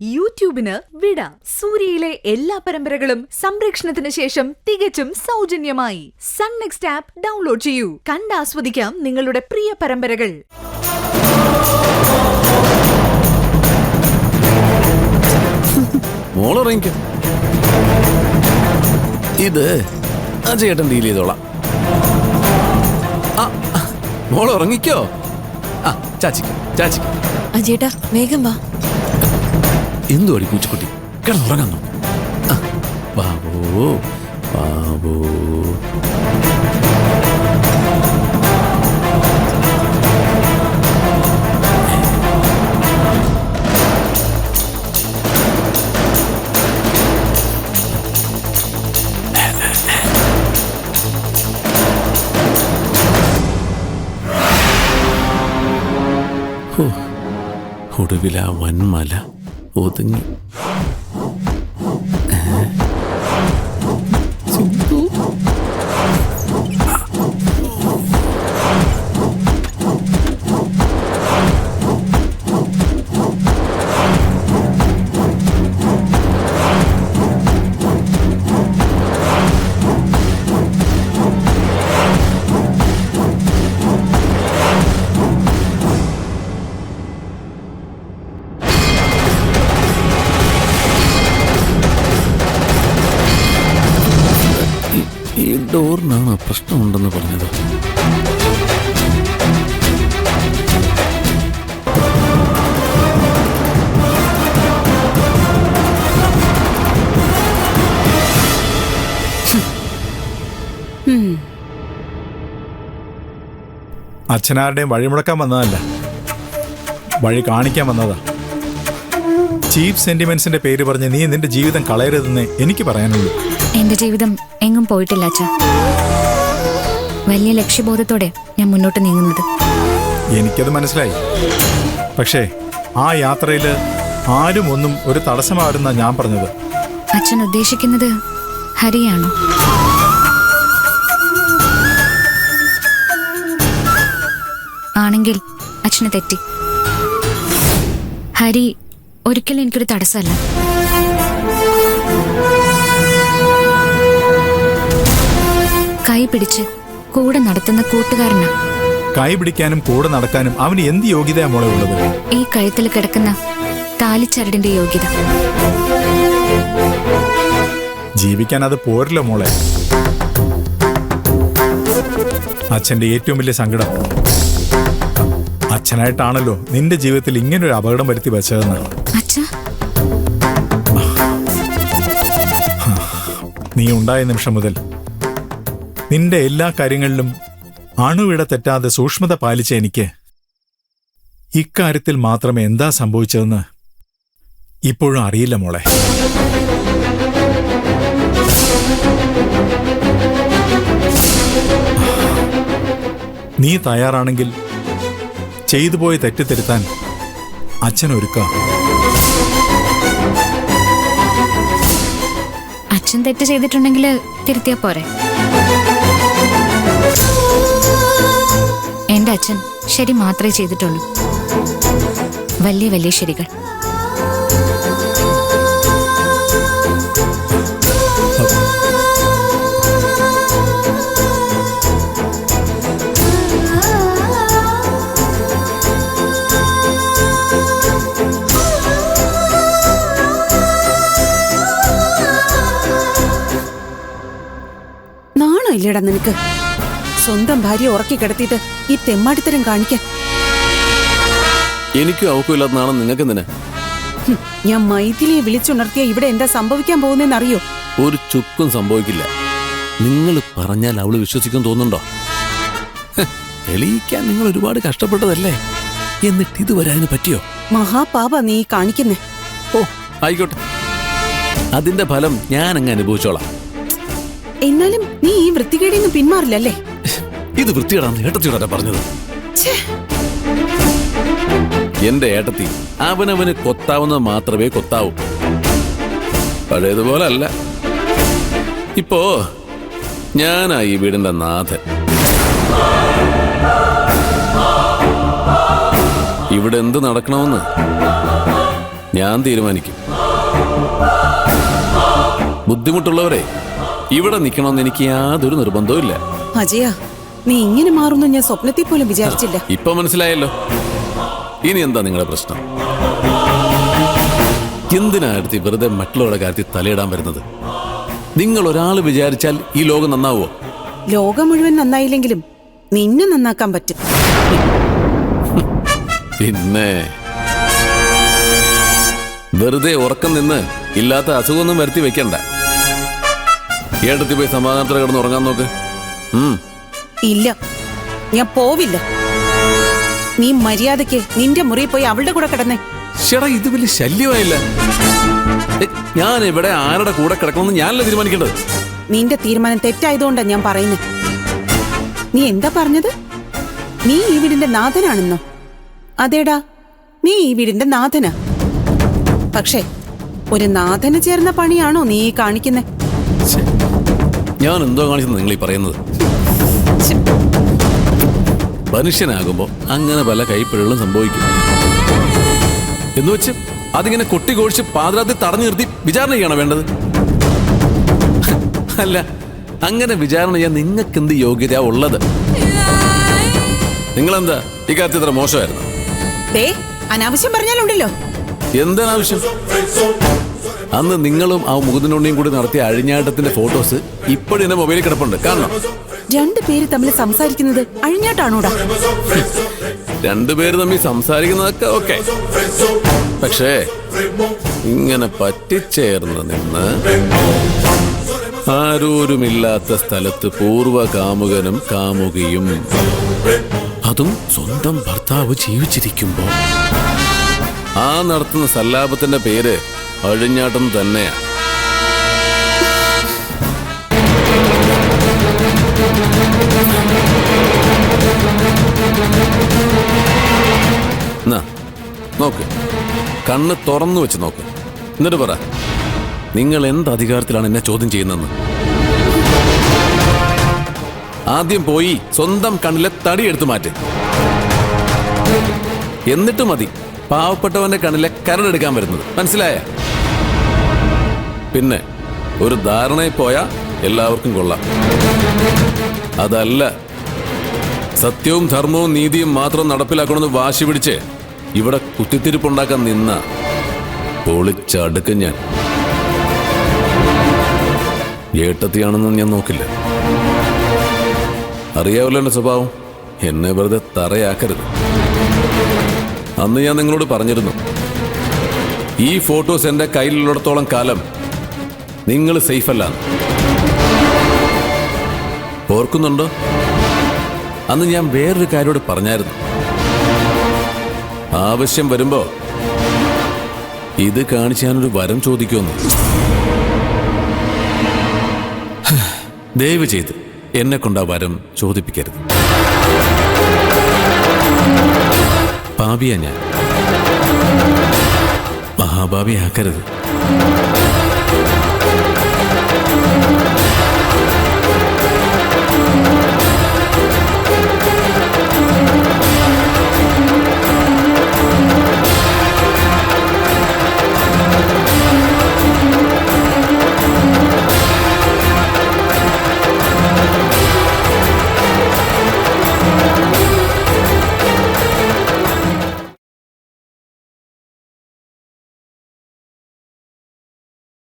യൂട്യൂബിന് വിട. സൂര്യയിലെ എല്ലാ പരമ്പരകളും സംരക്ഷണത്തിന് ശേഷം തികച്ചും സൗജന്യമായി സൺ നെക്സ്റ്റ് ആപ്പ് ഡൗൺലോഡ് ചെയ്യൂ. കണ്ടാസ്വദിക്കാം നിങ്ങളുടെ പ്രിയ പരമ്പരകൾ. ഇത് അജയേട്ടൻ ഡീൽ ചെയ്തോളാം. മോൾ ഉറങ്ങിക്കോ. ചാച്ചിക്ക് അജയേട്ടാ വേഗം വാ. എന്തു അടി പൂച്ചക്കുട്ടി കിടന്നുറങ്ങാന്നോ? ബാബോ ബാബോ ഒടുവില വൻമല ഒതുങ്ങി. ഈ ഡോറിനാണ് പ്രശ്നമുണ്ടെന്ന് പറഞ്ഞത്. അച്ഛനാരുടെയും വഴിമുടക്കാൻ വന്നതല്ല, വഴി കാണിക്കാൻ വന്നതാ. ചീപ്പ് സെന്റിമെന്റ്സിന്റെ പേര് പറഞ്ഞ് നീ നിന്റെ ജീവിതം കളയരുതെന്ന് എനിക്ക് പറയാനുള്ളൂ. എന്റെ ജീവിതം എങ്ങും പോയിട്ടില്ല അച്ഛ. വലിയ ലക്ഷ്യബോധത്തോടെ ഞാൻ മുന്നോട്ട് നീങ്ങുന്നത്. എനിക്കത് മനസ്സിലായി. പക്ഷേ ആ യാത്രയിൽ ആരും ഒന്നും ഒരു തടസ്സമായിരുന്ന ഞാൻ പറഞ്ഞത്. അച്ഛൻ ഉദ്ദേശിക്കുന്നത് ഹരിയാണോ? ആണെങ്കിൽ അച്ഛന് തെറ്റി. ഹരി ഒരിക്കലും എനിക്കൊരു തടസ്സമല്ല. കൈ പിടിച്ച് കൂടെ നടത്തുന്ന കൂട്ടുകാരനാ. കൈ പിടിക്കാനും കൂടെ നടക്കാനും അവന് എന്ത് യോഗ്യതയാ മോളെ ഉള്ളത്? ഈ കഴുത്തിൽ കിടക്കുന്ന താലിച്ചരടിന്റെ യോഗ്യത. ജീവിക്കാൻ അത് പോരല്ലോ മോളെ. അച്ഛന്റെ ഏറ്റവും വലിയ സങ്കടം അച്ഛനായിട്ടാണല്ലോ നിന്റെ ജീവിതത്തിൽ ഇങ്ങനൊരു അപകടം വരുത്തി വെച്ചതെന്നാണ്. നീ ഉണ്ടായ നിമിഷം മുതൽ നിന്റെ എല്ലാ കാര്യങ്ങളിലും അണുവിട തെറ്റാതെ സൂക്ഷ്മത പാലിച്ച എനിക്ക് ഇക്കാര്യത്തിൽ മാത്രമേ എന്താ സംഭവിച്ചതെന്ന് ഇപ്പോഴും അറിയില്ല മോളെ. നീ തയ്യാറാണെങ്കിൽ ചെയ്തു പോയി തെറ്റിദ്ധരുത്താൻ അച്ഛനൊരുക്കാം. അച്ഛൻ തെറ്റ് ചെയ്തിട്ടുണ്ടെങ്കിൽ തിരുത്തിയാ പോരെ? എന്റെ അച്ഛൻ ശരി മാത്രമേ ചെയ്തിട്ടുള്ളൂ. വലിയ വലിയ ശരികൾ. നാണോ ഇല്ലടാ നിനക്ക്? സ്വന്തം ഭാര്യ ഉറക്കി കിടത്തിയിട്ട് ഈ തെമ്മാടിത്തരം കാണിക്കാൻ. എനിക്കും അവക്കുമില്ലാത്ത നാണം നിങ്ങൾക്ക് എന്തിനാ? ഞാൻ മൈഥിലിയെ വിളിച്ചുണർത്തിയ ഇവിടെ എന്താ സംഭവിക്കാൻ പോകുന്നതെന്ന് അറിയോ? ഒരു ചുക്കും സംഭവിക്കില്ല. നിങ്ങൾ പറഞ്ഞാൽ അവള് വിശ്വസിക്കാൻ തോന്നുന്നുണ്ടോ? തെളിയിക്കാൻ നിങ്ങൾ ഒരുപാട് കഷ്ടപ്പെട്ടതല്ലേ, എന്നിട്ട് ഇതുവരെ അതിന് പറ്റിയോ? മഹാപാപ നീ കാണിക്കുന്നേ. ഓ ആയിക്കോട്ടെ, അതിന്റെ ഫലം ഞാൻ അങ്ങ് അനുഭവിച്ചോളാം. എന്നാലും നീ ഈ വൃത്തികേടിൽ നിന്ന് പിന്മാറില്ലല്ലേ? ഇത് വൃത്തികേടാന്ന് ഏട്ടത്തിയോടെ പറഞ്ഞത്. എന്റെ ഏട്ടത്തി അവനവന് കൊത്താവുന്നത് മാത്രമേ കൊത്താവൂ. പഴയതുപോലെ അല്ല. ഇപ്പോ ഞാനാ ഈ വീടിന്റെ നാഥൻ. ഇവിടെ എന്ത് നടക്കണമെന്ന് ഞാൻ തീരുമാനിക്കും. ബുദ്ധിമുട്ടുള്ളവരെ ഇവിടെ നിൽക്കണമെന്ന് എനിക്ക് യാതൊരു നിർബന്ധവും ഇല്ല. അജയ, നീ ഇങ്ങനെ മാറുന്നു ഞാൻ സ്വപ്നത്തിൽ പോലും വിചാരിച്ചില്ല. ഇപ്പൊ മനസ്സിലായല്ലോ. ഇനി എന്താ നിങ്ങളുടെ പ്രശ്നം? എന്തിനായിരത്തി വെറുതെ മറ്റുള്ളവരുടെ കാര്യത്തിൽ തലയിടാൻ വരുന്നത്? നിങ്ങൾ ഒരാൾ വിചാരിച്ചാൽ ഈ ലോകം നന്നാവോ? ലോകം മുഴുവൻ നന്നായില്ലെങ്കിലും നിന്നെ നന്നാക്കാൻ പറ്റും. പിന്നെ വെറുതെ ഉറക്കം നിന്ന് ഇല്ലാത്ത അസുഖമൊന്നും വരുത്തി വെക്കണ്ട. ഏട്ടത്തി പോയി സമാധാനത്തിൽ കിടന്ന് ഉറങ്ങാൻ നോക്ക്. ഇല്ല, ഞാൻ പോവില്ല. നീ മര്യാദയ്ക്ക് നിന്റെ മുറിയിൽ പോയി അവളുടെ കൂടെ കിടന്നേ. ചേട്ടാ, ഇത് വലിയ ശല്യമായില്ല. ഞാൻ ഇവിടെ ആരുടെ കൂടെ കിടക്കണമെന്ന് ഞാനല്ല തീരുമാനിക്കേണ്ടത്. നിന്റെ തീരുമാനം തെറ്റായതുകൊണ്ടാ ഞാൻ പറയുന്നത്. നീ എന്താ പറഞ്ഞത്? നീ ഈ വീടിന്റെ നാഥനാണെന്നോ? അതേടാ, നീ ഈ വീടിന്റെ നാഥനാ. പക്ഷേ ഒരു നാഥന് ചേർന്ന പണിയാണോ നീ ഈ കാണിക്കുന്നേ? ഞാൻ എന്തോ കാണിച്ചെന്ന് നിങ്ങൾ ഈ പറയുന്നത്? മനുഷ്യനാകുമ്പോ അങ്ങനെ പല കൈപ്പിഴകളും സംഭവിക്കും. എന്ന് വെച്ച് അതിങ്ങനെ കൊട്ടിഘോഷിച്ച് പാതിരാത്രി തടഞ്ഞു നിർത്തി വിചാരണ ചെയ്യണോ വേണ്ടത്? അല്ല, അങ്ങനെ വിചാരണ ചെയ്യാൻ നിങ്ങൾക്ക് എന്ത് യോഗ്യത ഉള്ളത്? നിങ്ങളെന്താ ഇക്കാര്യത്തിൽ ഇത്ര മോശമായിരുന്നു? അനാവശ്യം പറഞ്ഞാലുണ്ടല്ലോ. എന്താവശ്യം? അന്ന് നിങ്ങളും ആ മുകുന്ദനുണ്ണിയും കൂടി നടത്തിയ അഴിഞ്ഞാട്ടത്തിന്റെ ഫോട്ടോസ് ഇപ്പോഴും എന്റെ മൊബൈലിൽ കിടപ്പുണ്ട്. കാണണം. രണ്ടുപേര് തമ്മിൽ സംസാരിക്കുന്നത് അഴിഞ്ഞാട്ടാണോടാ? രണ്ടുപേര് തമ്മിൽ സംസാരിക്കുന്നതൊക്കെ ഓക്കെ. പക്ഷേ ഇങ്ങനെ പറ്റിച്ചേർന്ന് നിന്ന് ആരോരുമില്ലാത്ത സ്ഥലത്ത് പൂർവ്വ കാമുകനും കാമുകിയും, അതും സ്വന്തം ഭർത്താവ് ജീവിച്ചിരിക്കുമ്പോ, ആ നടത്തുന്ന സല്ലാപത്തിന്റെ പേര് അഴിഞ്ഞാട്ടം തന്നെയാ. നോക്ക്, കണ്ണ് തുറന്നു വെച്ച് നോക്ക്. എന്നിട്ട് പറ, നിങ്ങൾ എന്ത് അധികാരത്തിലാണ് എന്നെ ചോദ്യം ചെയ്യുന്നതെന്ന്. ആദ്യം പോയി സ്വന്തം കണ്ണിലെ തടി എടുത്തു മാറ്റ്. എന്നിട്ട് മതി പാവപ്പെട്ടവന്റെ കണ്ണിലെ കരടെടുക്കാൻ വരുന്നത്. മനസ്സിലായ? പിന്നെ ഒരു ധാരണയിൽ പോയാ എല്ലാവർക്കും കൊള്ളാം. അതല്ല, സത്യവും ധർമ്മവും നീതിയും മാത്രം നടപ്പിലാക്കണമെന്ന് വാശി പിടിച്ച് ഇവിടെ കുത്തിത്തിരിപ്പുണ്ടാക്കാൻ നിന്ന പൊളിച്ചടുക്കും ഞാൻ. ഏട്ടത്തിയാണെന്നും ഞാൻ നോക്കില്ല. അറിയാവല്ലോ എന്റെ സ്വഭാവം. എന്നെ വെറുതെ തറയാക്കരുത്. അന്ന് ഞാൻ നിങ്ങളോട് പറഞ്ഞിരുന്നു, ഈ ഫോട്ടോസ് എന്റെ കയ്യിലുള്ളിടത്തോളം കാലം നിങ്ങൾ സേഫ് അല്ല. ഓർക്കുന്നുണ്ടോ? അന്ന് ഞാൻ വേറൊരു കാര്യോട് പറഞ്ഞായിരുന്നു, ആവശ്യം വരുമ്പോ ഇത് കാണിച്ച് ഞാനൊരു വരം ചോദിക്കുമെന്ന്. ദയവ് ചെയ്ത് എന്നെ കൊണ്ട് ആ വരം ചോദിപ്പിക്കരുത്. പാപിയാ ഞാൻ, മഹാഭാവിയാക്കരുത്.